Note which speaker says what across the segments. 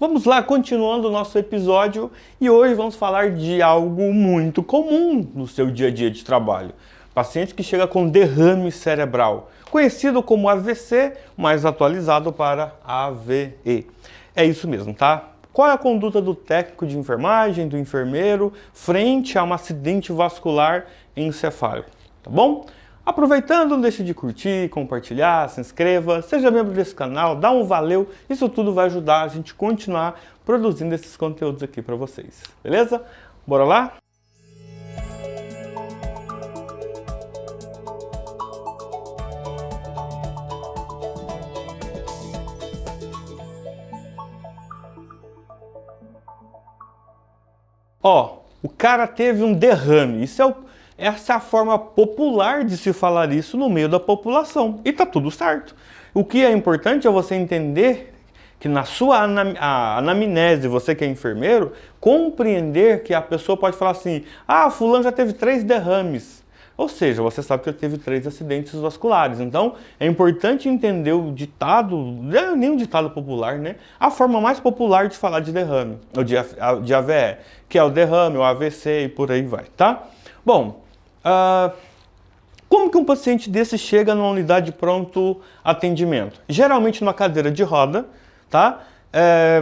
Speaker 1: Vamos lá, continuando o nosso episódio, e hoje vamos falar de algo muito comum no seu dia a dia de trabalho. Paciente que chega com derrame cerebral, conhecido como AVC, mais atualizado para AVE. É isso mesmo, tá? Qual é a conduta do técnico de enfermagem, do enfermeiro, frente a um acidente vascular encefálico, tá bom? Aproveitando, não deixe de curtir, compartilhar, se inscreva, seja membro desse canal, dá um valeu, isso tudo vai ajudar a gente continuar produzindo esses conteúdos aqui para vocês, beleza? Bora lá? Ó, o cara teve um derrame, essa é a forma popular de se falar isso no meio da população. E tá tudo certo. O que é importante é você entender que na sua anamnese, você que é enfermeiro, compreender que a pessoa pode falar assim, ah, fulano já teve 3 derrames. Ou seja, você sabe que ele teve 3 acidentes vasculares. Então, é importante entender o ditado, nem um ditado popular, né? A forma mais popular de falar de derrame, ou de AVE, que é o derrame, o AVC e por aí vai, tá? Bom, como que um paciente desse chega numa unidade de pronto atendimento? Geralmente numa cadeira de roda, tá?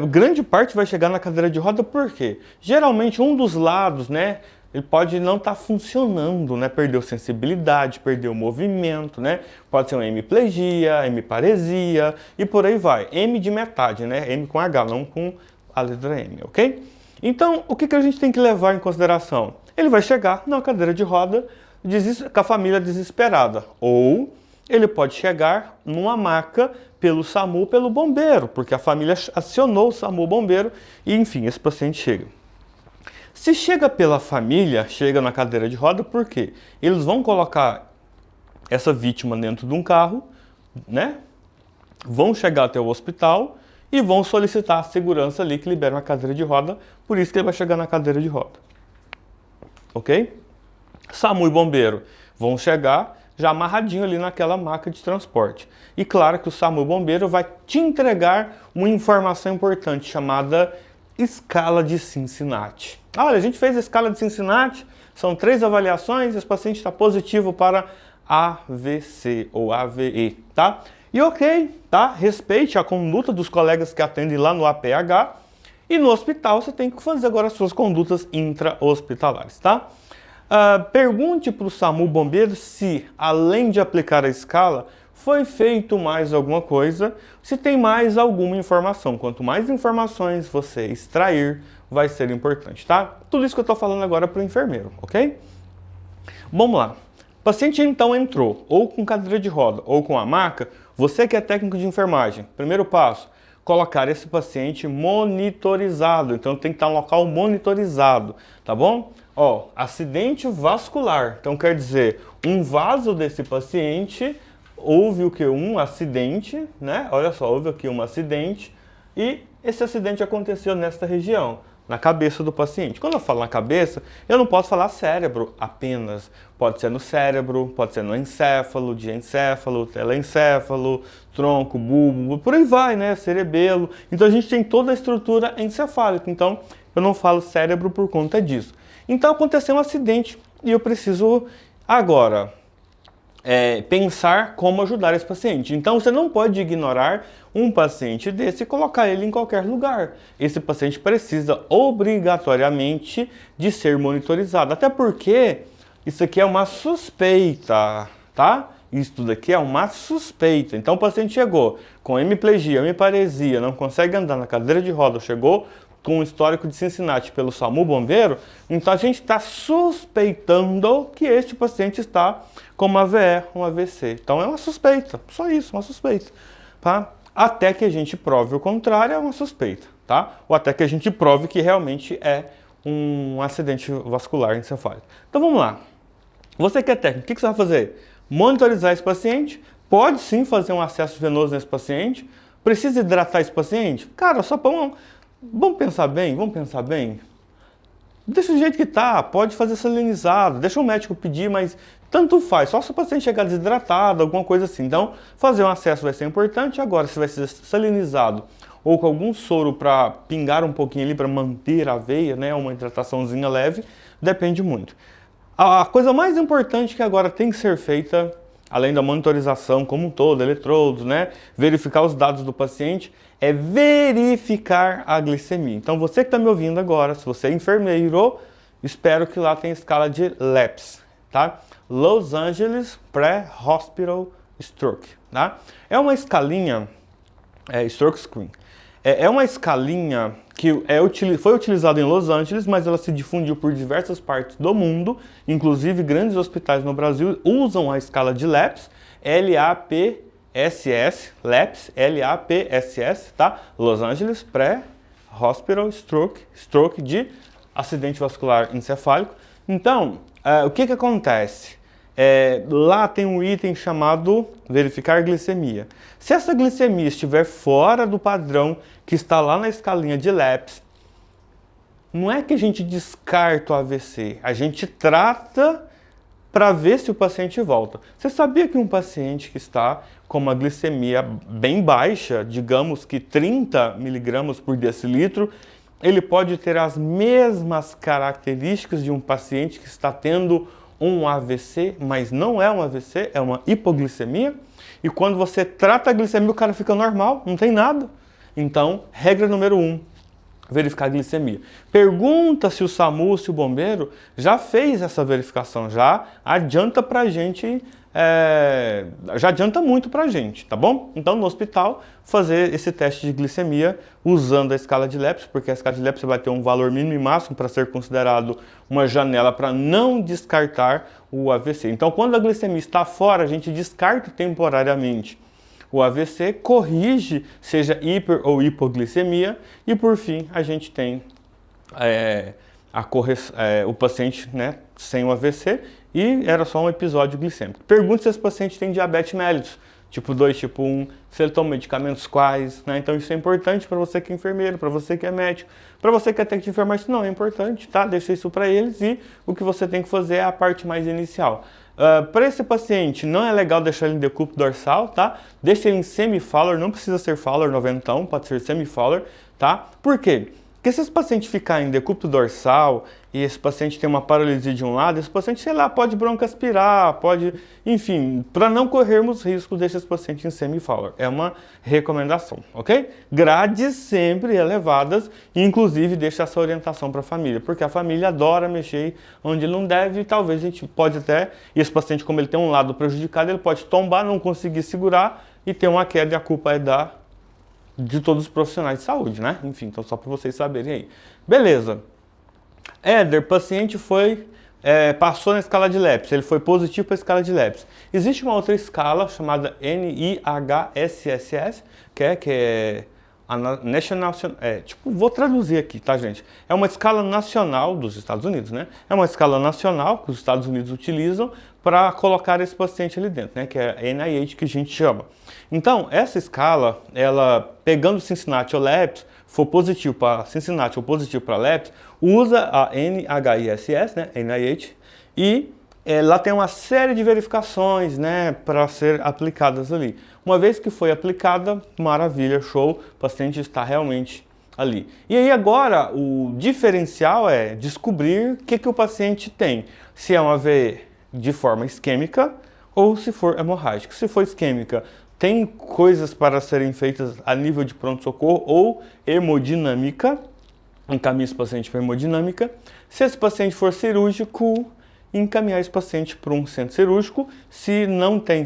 Speaker 1: Grande parte vai chegar na cadeira de roda por quê? Geralmente um dos lados, né? Ele pode não estar funcionando, né? Perdeu sensibilidade, perdeu movimento, né? Pode ser uma hemiplegia, hemiparesia e por aí vai. M de metade, né? M com H, não com a letra M, ok? Então, o que a gente tem que levar em consideração? Ele vai chegar na cadeira de roda com a família desesperada. Ou ele pode chegar numa maca pelo SAMU, pelo bombeiro, porque a família acionou o SAMU bombeiro e, enfim, esse paciente chega. Se chega pela família, chega na cadeira de roda, por quê? Eles vão colocar essa vítima dentro de um carro, né? Vão chegar até o hospital e vão solicitar a segurança ali que libera uma cadeira de roda, por isso que ele vai chegar na cadeira de roda. Ok? SAMU e bombeiro vão chegar já amarradinho ali naquela maca de transporte. E claro que o SAMU e bombeiro vai te entregar uma informação importante chamada escala de Cincinnati. Olha, a gente fez a escala de Cincinnati, são 3 avaliações, esse paciente está positivo para AVC ou AVE, tá? E ok, tá? Respeite a conduta dos colegas que atendem lá no APH e no hospital você tem que fazer agora as suas condutas intra-hospitalares, tá? Pergunte para o SAMU bombeiro se, além de aplicar a escala, foi feito mais alguma coisa, se tem mais alguma informação. Quanto mais informações você extrair, vai ser importante, tá? Tudo isso que eu estou falando agora para o enfermeiro, ok? Vamos lá. O paciente então entrou, ou com cadeira de roda, ou com a maca. Você que é técnico de enfermagem, primeiro passo, colocar esse paciente monitorizado. Então tem que estar em um local monitorizado, tá bom? Ó, acidente vascular. Então quer dizer, um vaso desse paciente, houve o que? Um acidente, né? Olha só, houve aqui um acidente e esse acidente aconteceu nesta região, na cabeça do paciente. Quando eu falo na cabeça, eu não posso falar cérebro apenas. Pode ser no cérebro, pode ser no encéfalo, diencéfalo, telencéfalo, tronco, bulbo, por aí vai, né? Cerebelo. Então a gente tem toda a estrutura encefálica. Então eu não falo cérebro por conta disso. Então aconteceu um acidente e eu preciso agora pensar como ajudar esse paciente. Então você não pode ignorar um paciente desse e colocar ele em qualquer lugar. Esse paciente precisa obrigatoriamente de ser monitorizado. Até porque isso aqui é uma suspeita, tá? Isso daqui é uma suspeita. Então o paciente chegou com hemiplegia, hemiparesia, não consegue andar na cadeira de roda, chegou com um histórico de Cincinnati pelo SAMU bombeiro, então a gente está suspeitando que este paciente está com uma AVE, um AVC. Então é uma suspeita, só isso, uma suspeita, tá? Até que a gente prove o contrário, é uma suspeita, tá? Ou até que a gente prove que realmente é um acidente vascular encefálico. Então vamos lá. Você que é técnico, o que você vai fazer? Monitorizar esse paciente, pode sim fazer um acesso venoso nesse paciente, precisa hidratar esse paciente? Cara, só para vamos pensar bem, Deixa do jeito que tá, pode fazer salinizado, deixa o médico pedir, mas tanto faz, só se o paciente chegar desidratado, alguma coisa assim. Então, fazer um acesso vai ser importante. Agora, se vai ser salinizado ou com algum soro para pingar um pouquinho ali para manter a veia, né, uma hidrataçãozinha leve, depende muito. A coisa mais importante que agora tem que ser feita, além da monitorização como um todo, eletrodos, né, verificar os dados do paciente, é verificar a glicemia. Então você que está me ouvindo agora, se você é enfermeiro, espero que lá tenha escala de LAPS, tá? Los Angeles Pre-Hospital Stroke, tá? É uma escalinha, stroke screen. É uma escalinha que foi utilizada em Los Angeles, mas ela se difundiu por diversas partes do mundo, inclusive grandes hospitais no Brasil usam a escala de LAPS, LAPSS, LAPS, LAPSS, tá? Los Angeles Pre-Hospital Stroke de acidente vascular encefálico. Então, o que acontece? Lá tem um item chamado verificar glicemia. Se essa glicemia estiver fora do padrão que está lá na escalinha de LAPS, não é que a gente descarta o AVC, a gente trata para ver se o paciente volta. Você sabia que um paciente que está com uma glicemia bem baixa, digamos que 30 miligramas por decilitro, ele pode ter as mesmas características de um paciente que está tendo um AVC, mas não é um AVC, é uma hipoglicemia. E quando você trata a glicemia, o cara fica normal, não tem nada. Então, regra número 1, verificar a glicemia. Pergunta se o SAMU, se o bombeiro já fez essa verificação, já adianta pra gente, já adianta muito pra gente, tá bom? Então, no hospital, fazer esse teste de glicemia usando a escala de LAPS, porque a escala de LAPS vai ter um valor mínimo e máximo para ser considerado uma janela para não descartar o AVC. Então, quando a glicemia está fora, a gente descarta temporariamente o AVC, corrige, seja hiper ou hipoglicemia, e por fim a gente tem o paciente, né, sem o AVC e era só um episódio glicêmico. Pergunte se esse paciente tem diabetes mellitus, tipo 2, tipo 1, se ele toma medicamentos quais, né? Então isso é importante para você que é enfermeiro, para você que é médico, para você que é técnico de enfermagem, não é importante, tá? Deixa isso para eles e o que você tem que fazer é a parte mais inicial. Para esse paciente, não é legal deixar ele em decúbito dorsal, tá? Deixa ele em semi-Fowler, não precisa ser Fowler 90, pode ser semi-Fowler, tá? Por quê? Porque se esse paciente ficar em decúbito dorsal e esse paciente tem uma paralisia de um lado, esse paciente, sei lá, pode broncoaspirar, pode, enfim, para não corrermos risco, deixa esse paciente em semi-Fowler. É uma recomendação, ok? Grades sempre elevadas, inclusive deixa essa orientação para a família, porque a família adora mexer onde ele não deve e talvez a gente pode até, e esse paciente, como ele tem um lado prejudicado, ele pode tombar, não conseguir segurar e ter uma queda e a culpa é de todos os profissionais de saúde, né? Enfim, então só para vocês saberem aí. Beleza. Éder, paciente passou na escala de LAPS, ele foi positivo para a escala de LAPS. Existe uma outra escala chamada NIHSS, que é a National, vou traduzir aqui, tá, gente? É uma escala nacional dos Estados Unidos, né? É uma escala nacional que os Estados Unidos utilizam para colocar esse paciente ali dentro, né? Que é a NIH que a gente chama. Então, essa escala, ela pegando Cincinnati ou LAPS, for positivo para Cincinnati ou positivo para LAPS, usa a NIHSS, né? NIH, e lá tem uma série de verificações, né, para ser aplicadas ali. Uma vez que foi aplicada, maravilha, show, o paciente está realmente ali. E aí agora o diferencial é descobrir o que o paciente tem. Se é uma AVE de forma isquêmica ou se for hemorrágica. Se for isquêmica, tem coisas para serem feitas a nível de pronto-socorro ou hemodinâmica, encaminha esse paciente para hemodinâmica. Se esse paciente for cirúrgico, encaminhar esse paciente para um centro cirúrgico. Se não tem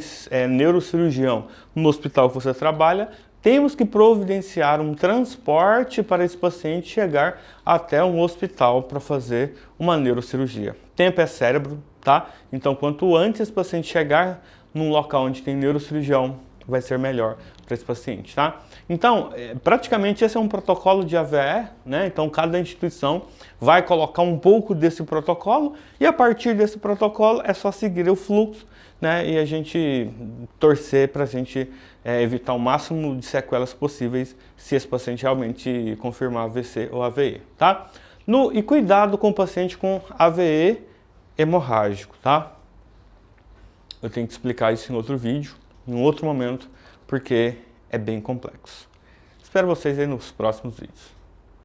Speaker 1: neurocirurgião no hospital que você trabalha, temos que providenciar um transporte para esse paciente chegar até um hospital para fazer uma neurocirurgia. Tempo é cérebro, tá? Então, quanto antes esse paciente chegar num local onde tem neurocirurgião, vai ser melhor para esse paciente, tá? Então, praticamente esse é um protocolo de AVE, né? Então, cada instituição vai colocar um pouco desse protocolo e a partir desse protocolo é só seguir o fluxo, né? E a gente torcer para a gente evitar o máximo de sequelas possíveis se esse paciente realmente confirmar AVC ou AVE, tá? E cuidado com o paciente com AVE hemorrágico, tá? Eu tenho que explicar isso em outro vídeo, em outro momento, porque é bem complexo. Espero vocês aí nos próximos vídeos.